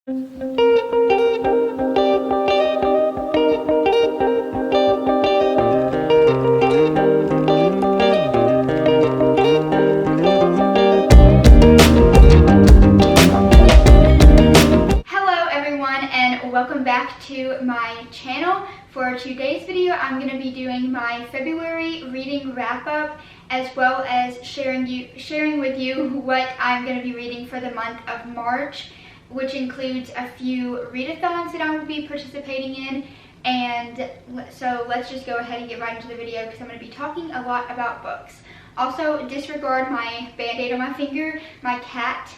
Welcome back to my channel. For today's video, I'm going to be doing my February reading wrap-up, as well as sharing with you what I'm going to be reading for the month of March, which includes a few readathons that I will be participating in. And so let's just go ahead and get right into the video, because I'm going to be talking a lot about books. Also, disregard my band-aid on my finger. My cat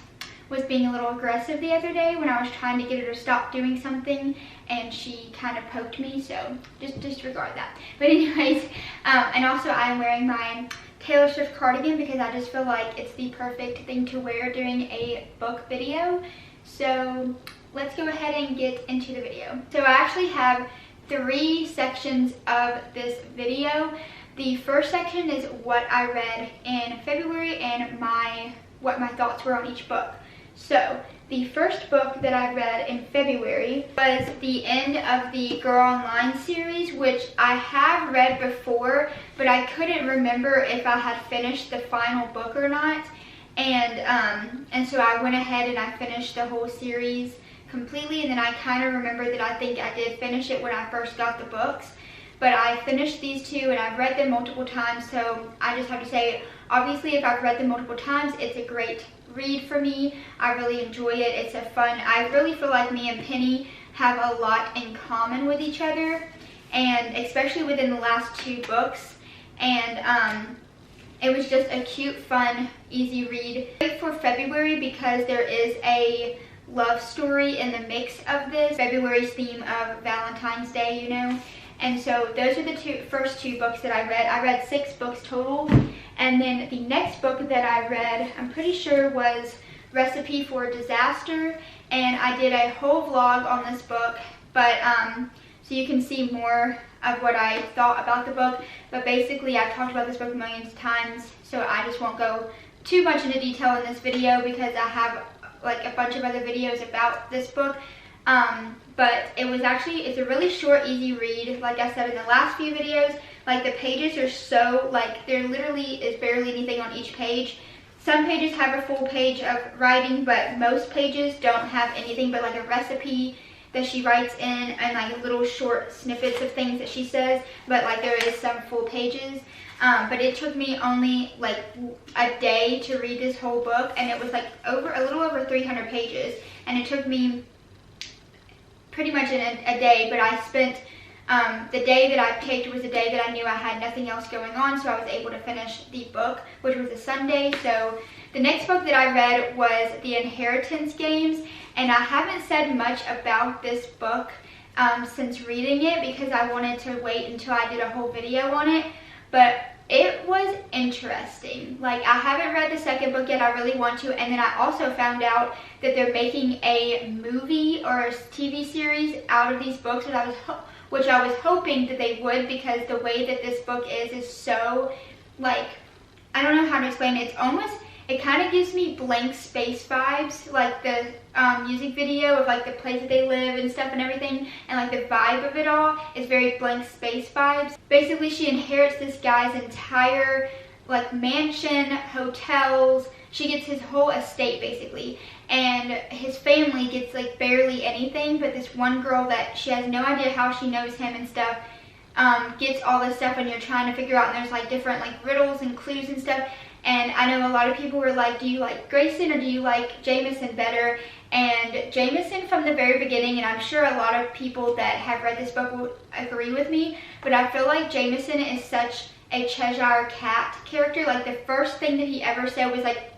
was being a little aggressive the other day when I was trying to get her to stop doing something, and she kind of poked me, so just disregard that. But anyways, and also I'm wearing my Taylor Swift cardigan because I just feel like it's the perfect thing to wear during a book video. So let's go ahead and get into the video. So I actually have 3 sections of this video. The first section is what I read in February and what my thoughts were on each book. So, the first book that I read in February was the end of the Girl Online series, which I have read before, but I couldn't remember if I had finished the final book or not. And so I went ahead and I finished the whole series completely, and then I kind of remember that I think I did finish it when I first got the books. But I finished these 2 and I've read them multiple times, so I just have to say, obviously if I've read them multiple times, it's a great read for me. I really enjoy it. It's a fun, I really feel like me and Penny have a lot in common with each other, and especially within the last 2 books. And it was just a cute, fun, easy read. Great for February because there is a love story in the mix of this. February's theme of Valentine's Day, you know. And so those are the first 2 books that I read. I read 6 books total. And then the next book that I read, I'm pretty sure, was Recipe for a Disaster. And I did a whole vlog on this book, but so you can see more of what I thought about the book. But basically, I've talked about this book millions of times, so I just won't go too much into detail in this video because I have like a bunch of other videos about this book. But it's a really short, easy read. Like I said in the last few videos, like the pages are so, like there literally is barely anything on each page. Some pages have a full page of writing, but most pages don't have anything but like a recipe that she writes in and like little short snippets of things that she says, but like there is some full pages. But it took me only like a day to read this whole book, and it was like a little over 300 pages, and it took me pretty much in a day. But I spent the day that I picked was a day that I knew I had nothing else going on, so I was able to finish the book, which was a Sunday. So the next book that I read was The Inheritance Games, and I haven't said much about this book since reading it because I wanted to wait until I did a whole video on it. But it was interesting. Like, I haven't read the second book yet. I really want to. And then I also found out that they're making a movie or a TV series out of these books, which I was hoping that they would, because the way that this book is so, like, I don't know how to explain it. It kind of gives me Blank Space vibes, like the music video of like the place that they live and stuff and everything, and like the vibe of it all is very Blank Space vibes. Basically, she inherits this guy's entire like mansion, hotels. She gets his whole estate basically, and his family gets like barely anything, but this one girl that she has no idea how she knows him and stuff gets all this stuff, and you're trying to figure out, and there's like different like riddles and clues and stuff. And I know a lot of people were like, do you like Grayson or do you like Jameson better? And Jameson from the very beginning, and I'm sure a lot of people that have read this book will agree with me, but I feel like Jameson is such a Cheshire Cat character. Like the first thing that he ever said was like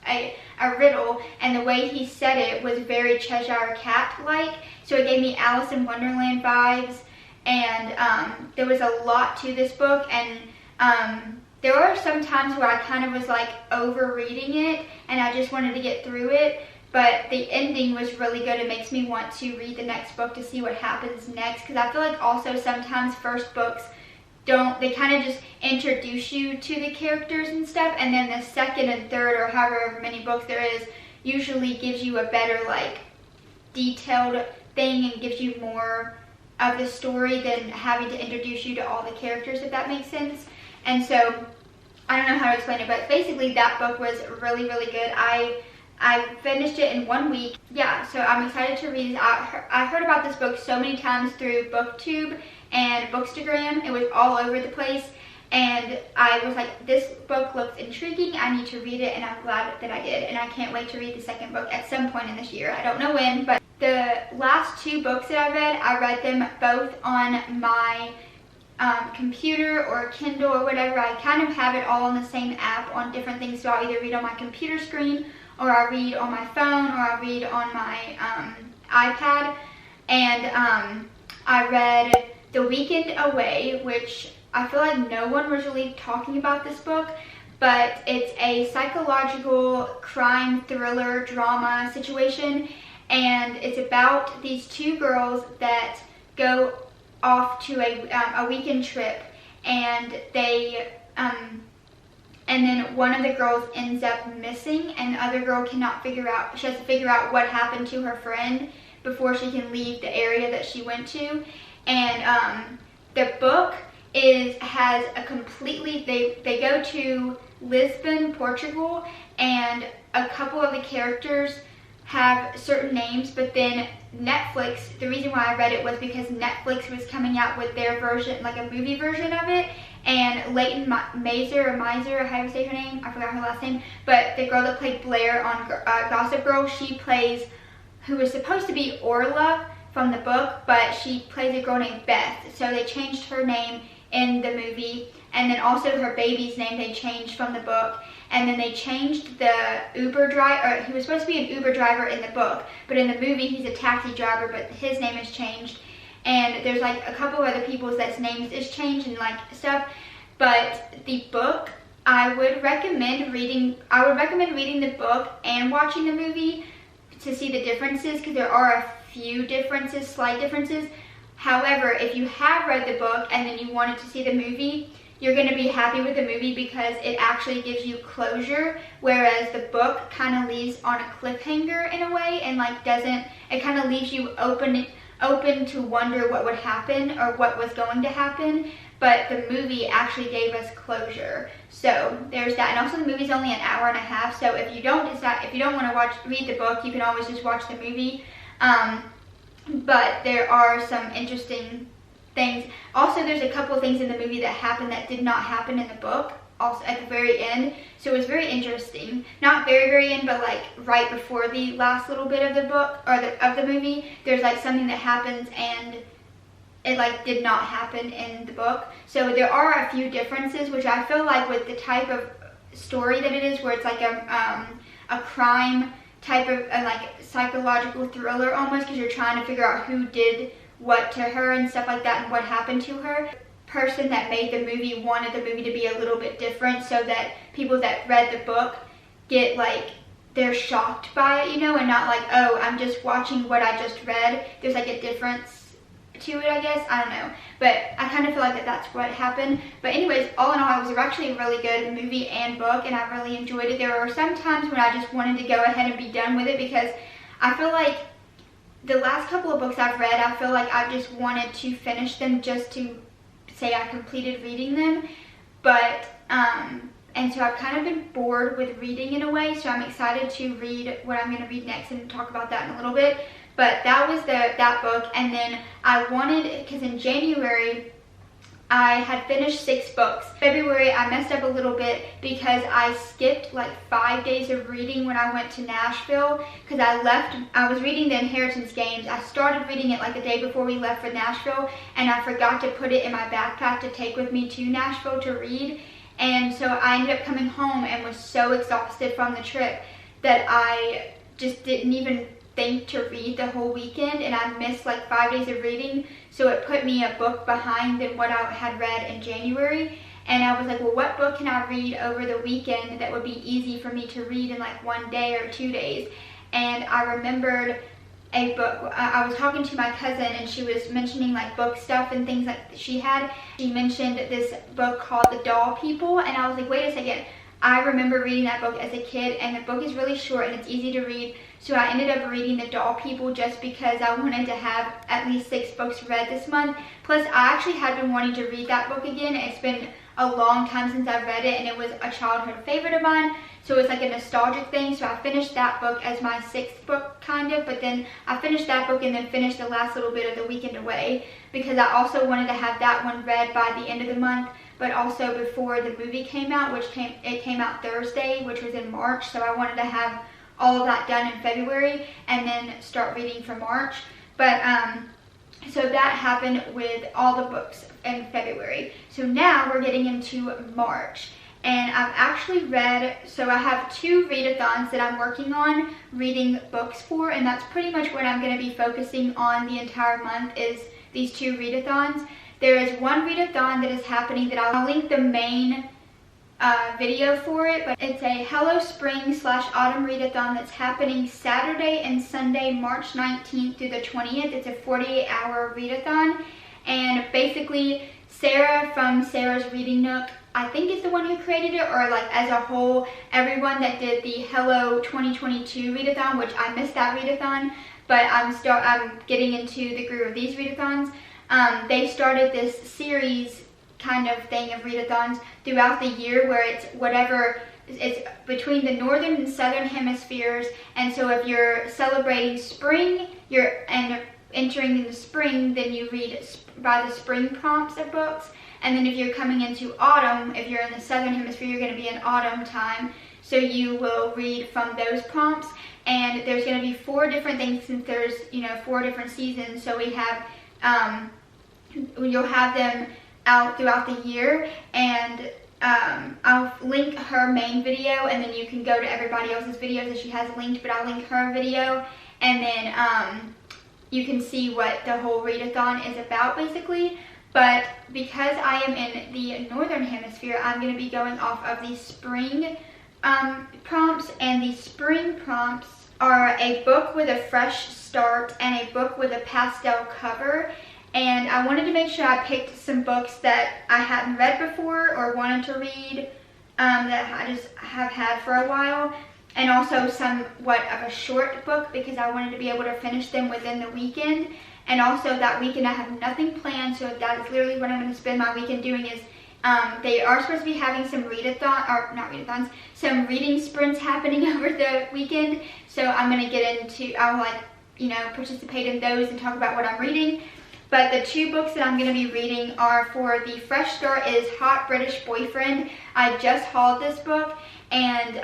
a riddle, and the way he said it was very Cheshire Cat-like. So it gave me Alice in Wonderland vibes, and there was a lot to this book, and there were some times where I kind of was like over reading it and I just wanted to get through it, but the ending was really good. It makes me want to read the next book to see what happens next, because I feel like also sometimes first books they kind of just introduce you to the characters and stuff, and then the second and third or however many books there is usually gives you a better like detailed thing and gives you more of the story than having to introduce you to all the characters, if that makes sense. And so I don't know how to explain it, but basically that book was really, really good. I finished it in 1 week. Yeah, so I'm excited to read it. I heard about this book so many times through Booktube and Bookstagram. It was all over the place, and I was like, this book looks intriguing, I need to read it, and I'm glad that I did. And I can't wait to read the second book at some point in this year. I don't know when, but the last 2 books that I read them both on my computer or Kindle or whatever. I kind of have it all on the same app on different things, so I'll either read on my computer screen, or I'll read on my phone, or I'll read on my iPad. And I read The Weekend Away, which I feel like no one was really talking about this book, but it's a psychological crime thriller drama situation, and it's about these 2 girls that go off to a weekend trip, and they and then one of the girls ends up missing, and the other girl cannot figure out, she has to figure out what happened to her friend before she can leave the area that she went to. And the book has a completely, they go to Lisbon, Portugal, and a couple of the characters have certain names, but then Netflix, the reason why I read it was because Netflix was coming out with their version, like a movie version of it, and Leighton Mazer, or Miser, how do you say her name? I forgot her last name, but the girl that played Blair on Gossip Girl, she plays, who was supposed to be Orla from the book, but she plays a girl named Beth, so they changed her name in the movie, and then also her baby's name they changed from the book. And then they changed the Uber driver, he was supposed to be an Uber driver in the book, but in the movie he's a taxi driver, but his name is changed. And there's like a couple of other people's that's names is changed and like stuff. But the book, I would recommend reading the book and watching the movie to see the differences, because there are a few differences, slight differences. However, if you have read the book and then you wanted to see the movie, you're going to be happy with the movie because it actually gives you closure, whereas the book kind of leaves on a cliffhanger in a way, and like it kind of leaves you open to wonder what would happen or what was going to happen. But the movie actually gave us closure. So there's that. And also the movie's only an hour and a half, so if you don't want to read the book, you can always just watch the movie. But there are some interesting things. Also, there's a couple of things in the movie that happened that did not happen in the book, also at the very end. So it was very interesting. Not very, very end, but like right before the last little bit of the book, or of the movie, there's like something that happens and it like did not happen in the book. So there are a few differences, which I feel like with the type of story that it is, where it's like a crime type of like psychological thriller almost, because you're trying to figure out who did what to her and stuff like that and what happened to her. The person that made the movie wanted the movie to be a little bit different, so that people that read the book get like, they're shocked by it, you know, and not like, oh, I'm just watching what I just read. There's like a difference to it, I guess. I don't know, but I kind of feel like that's what happened. But anyways, all in all, it was actually a really good movie and book, and I really enjoyed it. There were some times when I just wanted to go ahead and be done with it, because I feel like the last couple of books I've read, I feel like I just wanted to finish them just to say I completed reading them. But and so I've kind of been bored with reading in a way, so I'm excited to read what I'm going to read next and talk about that in a little bit. But that was that book. And then I wanted, because in January I had finished 6 books. February I messed up a little bit because I skipped like 5 days of reading when I went to Nashville, because I was reading the Inheritance Games. I started reading it like the day before we left for Nashville, and I forgot to put it in my backpack to take with me to Nashville to read. And so I ended up coming home and was so exhausted from the trip that I just didn't even think to read the whole weekend, and I missed like 5 days of reading. So it put me a book behind than what I had read in January. And I was like, well, what book can I read over the weekend that would be easy for me to read in like 1 day or 2 days? And I remembered a book. I was talking to my cousin, and she was mentioning like book stuff and things like that she had. She mentioned this book called The Doll People, and I was like, wait a second. I remember reading that book as a kid, and the book is really short and it's easy to read. So I ended up reading The Doll People just because I wanted to have at least 6 books read this month. Plus, I actually had been wanting to read that book again. It's been a long time since I've read it, and it was a childhood favorite of mine. So it's like a nostalgic thing. So I finished that book as my 6th book, kind of. But then I finished that book and then finished the last little bit of The Weekend Away, because I also wanted to have that one read by the end of the month, but also before the movie came out, it came out Thursday, which was in March. So I wanted to have all of that done in February and then start reading for March. But so that happened with all the books in February. So now we're getting into March. And I've actually read, so I have 2 readathons that I'm working on reading books for, and that's pretty much what I'm going to be focusing on the entire month, is these 2 readathons. There is one readathon that is happening that I'll link the main video for it, but it's a Hello Spring / Autumn readathon that's happening Saturday and Sunday, March 19th through the 20th. It's a 48-hour readathon, and basically Sarah from Sarah's Reading Nook, I think, is the one who created it, or like as a whole, everyone that did the Hello 2022 readathon, which I missed that readathon, but I'm getting into the groove of these readathons. They started this series kind of thing of readathons throughout the year, where it's between the northern and southern hemispheres. And so if you're celebrating spring, and entering in the spring, then you read by the spring prompts of books. And then if you're coming into autumn, if you're in the southern hemisphere, you're going to be in autumn time, so you will read from those prompts. And there's going to be 4 different things, since there's 4 different seasons. So we have you'll have them out throughout the year, and I'll link her main video, and then you can go to everybody else's videos that she has linked, but I'll link her video, and then you can see what the whole readathon is about, basically. But because I am in the northern hemisphere, I'm going to be going off of the spring prompts, and the spring prompts are a book with a fresh start and a book with a pastel cover. And I wanted to make sure I picked some books that I hadn't read before or wanted to read, that I just have had for a while, and also somewhat of a short book, because I wanted to be able to finish them within the weekend. And also that weekend I have nothing planned, so that is literally what I'm going to spend my weekend doing. Is they are supposed to be having some some reading sprints happening over the weekend. So I'm going to get into, I'll participate in those and talk about what I'm reading. But the 2 books that I'm going to be reading are, for the fresh start, is Hot British Boyfriend. I just hauled this book, and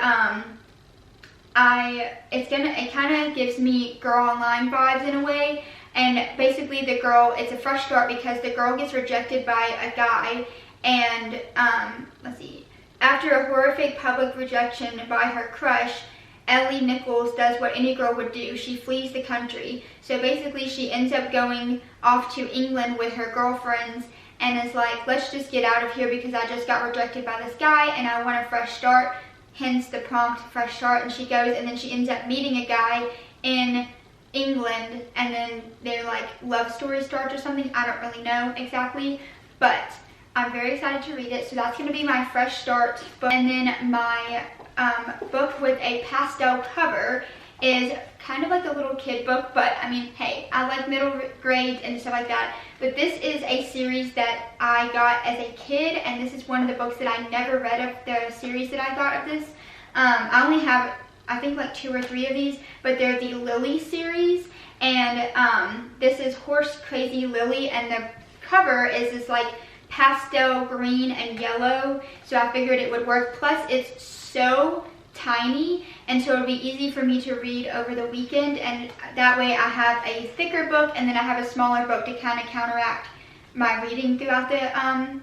it kind of gives me Girl Online vibes in a way. And basically it's a fresh start because the girl gets rejected by a guy, and after a horrific public rejection by her crush, Ellie Nichols does what any girl would do. She flees the country. So basically she ends up going off to England with her girlfriends, and is like, let's just get out of here because I just got rejected by this guy and I want a fresh start. Hence the prompt, fresh start. And she goes, and then she ends up meeting a guy in England, and then their love story starts or something. I don't really know exactly, but I'm very excited to read it. So that's going to be my fresh start book. And then my book with a pastel cover is kind of like a little kid book, but I mean, hey, I like middle grade and stuff like that. But this is a series that I got as a kid, and this is one of the books that I never read of the series that I got of this. I only have, I think, 2 or 3 of these, but they're the Lily series, and this is Horse Crazy Lily, and the cover is this pastel green and yellow, so I figured it would work. Plus it's so tiny, and so it would be easy for me to read over the weekend, and that way I have a thicker book, and then I have a smaller book to kind of counteract my reading throughout the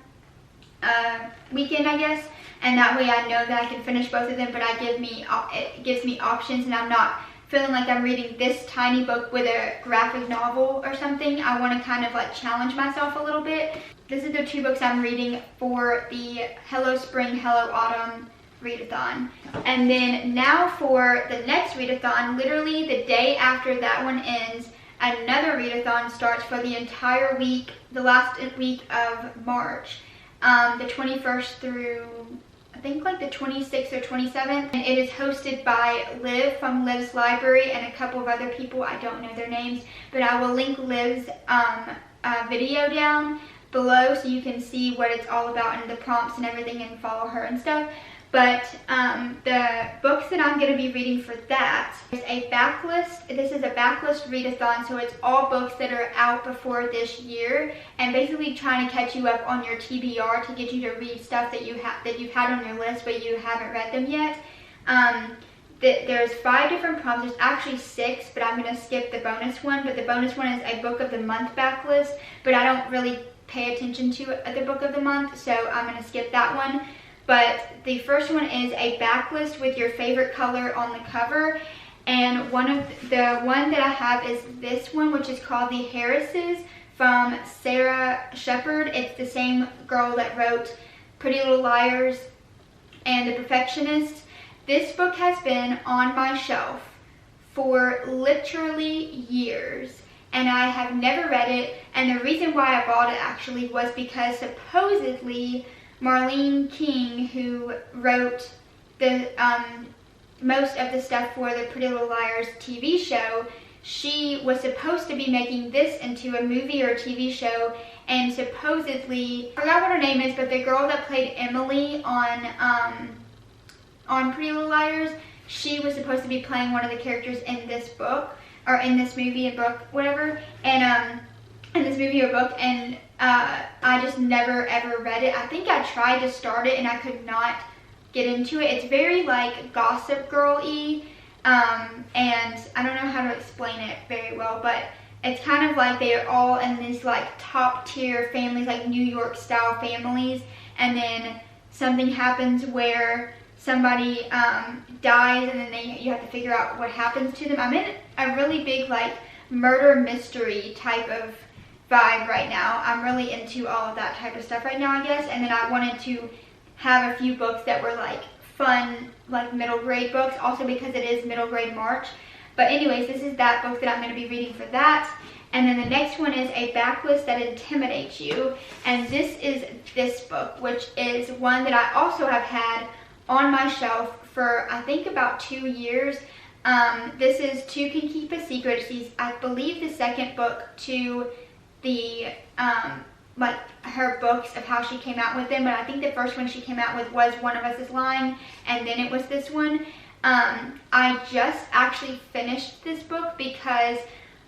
weekend, I guess. And that way I know that I can finish both of them, but it gives me options, and I'm not feeling like I'm reading this tiny book with a graphic novel or something. I want to kind of challenge myself a little bit. This is the 2 books I'm reading for the Hello Spring, Hello Autumn readathon. And then now for the next readathon, literally the day after that one ends, another readathon starts for the entire week, the last week of March, the 21st through, I think like the 26th or 27th, and it is hosted by Liv from Liv's Library and a couple of other people. I don't know their names, but I will link Liv's video down below so you can see what it's all about and the prompts and everything and follow her and stuff. But the books that I'm going to be reading for that is a backlist. This is a backlist readathon, so it's all books that are out before this year, and basically trying to catch you up on your TBR to get you to read stuff that you've had on your list but you haven't read them yet. There's 5 different prompts. There's actually 6, but I'm going to skip the bonus one. But the bonus one is a book of the month backlist, but I don't really pay attention to the book of the month, so I'm going to skip that one. But the first one is a backlist with your favorite color on the cover, and the one that I have is this one, which is called The Harrises from Sarah Shepard. It's the same girl that wrote Pretty Little Liars and The Perfectionist. This book has been on my shelf for literally years, and I have never read it. And the reason why I bought it actually was because supposedly Marlene King, who wrote the most of the stuff for the Pretty Little Liars TV show, she was supposed to be making this into a movie or a TV show, and supposedly, I forgot what her name is, but the girl that played Emily on Pretty Little Liars, she was supposed to be playing one of the characters in this book, or in this movie and book, whatever, and in this movie or book, and I just never ever read it. I think I tried to start it and I could not get into it. It's very like Gossip Girl-y, and I don't know how to explain it very well, but it's kind of like they're all in these like top tier families, like New York style families, and then something happens where somebody dies, and then you have to figure out what happens to them. I'm in a really big like murder mystery type of vibe right now. I'm really into all of that type of stuff right now, I guess. And then I wanted to have a few books that were like fun, like middle grade books, also because it is middle grade March. But anyways, this is that book that I'm going to be reading for that. And then the next one is A Backlist That Intimidates You, and this is this book, which is one that I also have had on my shelf for I think about 2 years. This is Two Can Keep a Secret. She's, I believe, the second book to the like her books of how she came out with them, but I think the first one she came out with was One of Us Is Lying, and then it was this one. I just actually finished this book because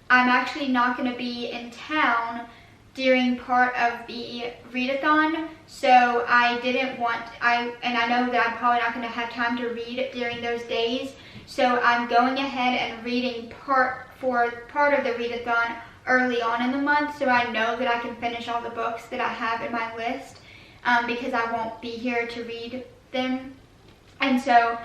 I'm actually not going to be in town during part of the readathon, so I didn't want, and I know that I'm probably not going to have time to read during those days, so I'm going ahead and reading part of the readathon early on in the month, so I know that I can finish all the books that I have in my list, because I won't be here to read them. And so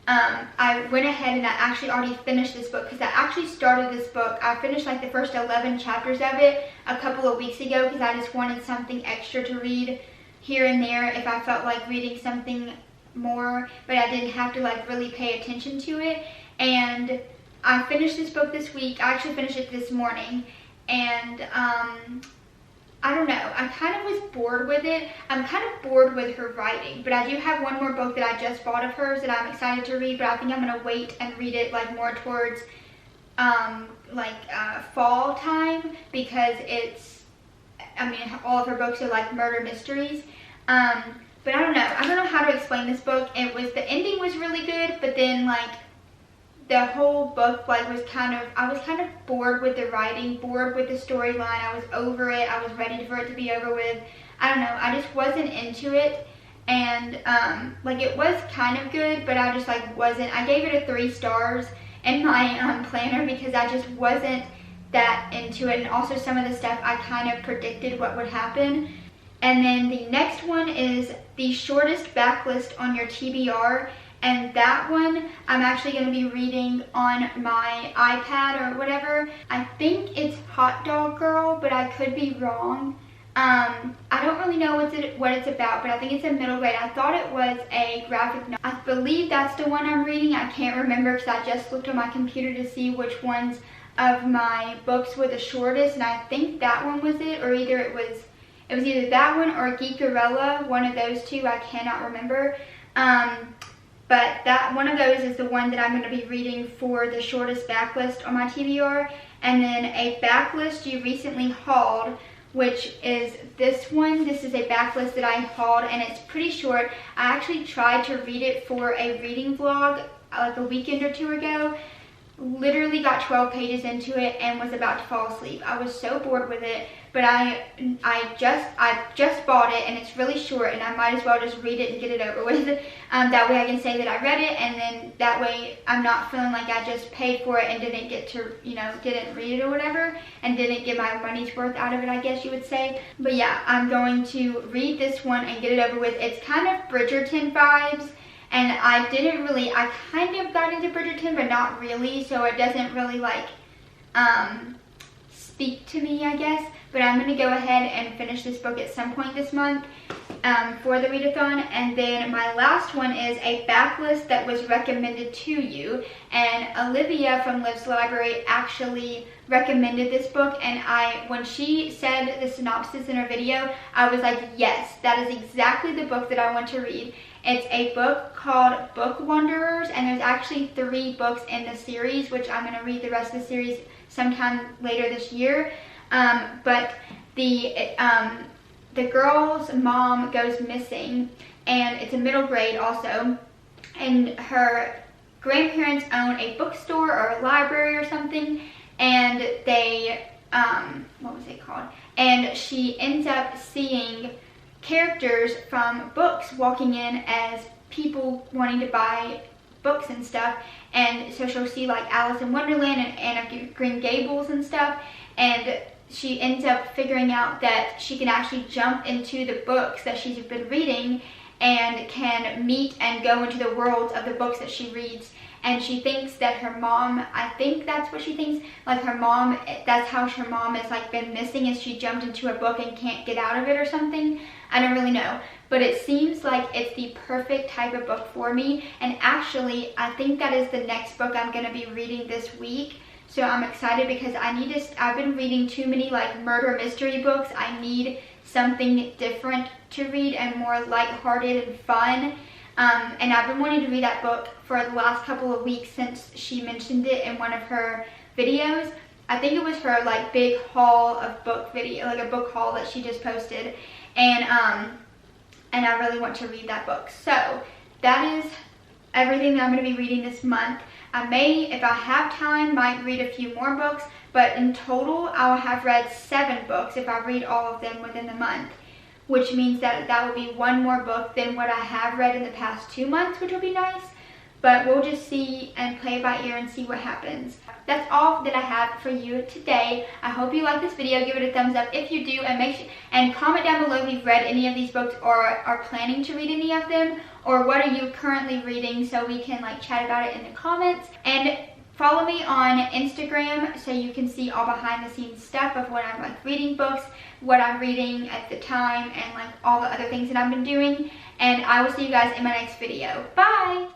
I went ahead and I actually already finished this book, because I actually started this book. I finished like the first 11 chapters of it a couple of weeks ago because I just wanted something extra to read here and there if I felt like reading something more, but I didn't have to like really pay attention to it. And I finished this book this week. I actually finished it this morning, and I don't know, I kind of was bored with it. I'm kind of bored with her writing, but I do have one more book that I just bought of hers that I'm excited to read, but I think I'm going to wait and read it like more towards fall time, because it's, I mean, all of her books are like murder mysteries. But I don't know how to explain this book. The ending was really good, but then like the whole book like I was kind of bored with the writing, bored with the storyline. I was over it. I was ready for it to be over with. I don't know, I just wasn't into it, and like it was kind of good, but I just like wasn't. I gave it a 3 stars in my planner because I just wasn't that into it, and also some of the stuff I kind of predicted what would happen. And then the next one is The Shortest Backlist on Your TBR. And that one I'm actually going to be reading on my iPad or whatever. I think it's Hot Dog Girl, but I could be wrong. I don't really know what it's about, but I think it's a middle grade. I thought it was a graphic novel. I believe that's the one I'm reading. I can't remember because I just looked on my computer to see which ones of my books were the shortest, and I think that one was it, or it was either that one or Geekarella, one of those two. I cannot remember. But that one of those is the one that I'm going to be reading for the shortest backlist on my TBR. And then a backlist you recently hauled, which is this one. This is a backlist that I hauled, and it's pretty short. I actually tried to read it for a reading vlog like a weekend or two ago. Literally got 12 pages into it and was about to fall asleep. I was so bored with it, but I just bought it, and it's really short, and I might as well just read it and get it over with. That way I can say that I read it, and then that way I'm not feeling like I just paid for it and didn't get to, didn't read it or whatever, and didn't get my money's worth out of it, I guess you would say. But yeah, I'm going to read this one and get it over with. It's kind of Bridgerton vibes. And I kind of got into Bridgerton, but not really, so it doesn't really speak to me, I guess. But I'm going to go ahead and finish this book at some point this month for the readathon. And then my last one is a backlist that was recommended to you. And Olivia from Liv's Library actually recommended this book, and when she said the synopsis in her video, I was like, yes, that is exactly the book that I want to read. It's a book called Book Wanderers, and there's actually 3 books in the series, which I'm going to read the rest of the series sometime later this year. But the girl's mom goes missing, and it's a middle grade also, and her grandparents own a bookstore or a library or something, and they, what was it called? And she ends up seeing characters from books walking in as people wanting to buy books and stuff, and so she'll see like Alice in Wonderland and Anne of Green Gables and stuff, and she ends up figuring out that she can actually jump into the books that she's been reading and can meet and go into the worlds of the books that she reads. And she thinks that her mom, I think that's what she thinks, like her mom, that's how her mom has like been missing, is she jumped into a book and can't get out of it or something. I don't really know, but it seems like it's the perfect type of book for me. And actually, I think that is the next book I'm going to be reading this week. So I'm excited because I've been reading too many like murder mystery books. I need something different to read and more lighthearted and fun. And I've been wanting to read that book for the last couple of weeks since she mentioned it in one of her videos. I think it was her like big haul of book video, like a book haul that she just posted. And I really want to read that book. So that is everything that I'm going to be reading this month. I may, if I have time, might read a few more books, but in total I'll have read 7 books if I read all of them within the month, which means that that will be 1 more book than what I have read in the past 2 months, which will be nice. But we'll just see and play by ear and see what happens. That's all that I have for you today. I hope you like this video. Give it a thumbs up if you do, and comment down below if you've read any of these books or are planning to read any of them, or what are you currently reading, so we can like chat about it in the comments. And follow me on Instagram so you can see all behind the scenes stuff of when I'm like reading books, what I'm reading at the time, and like all the other things that I've been doing. And I will see you guys in my next video. Bye!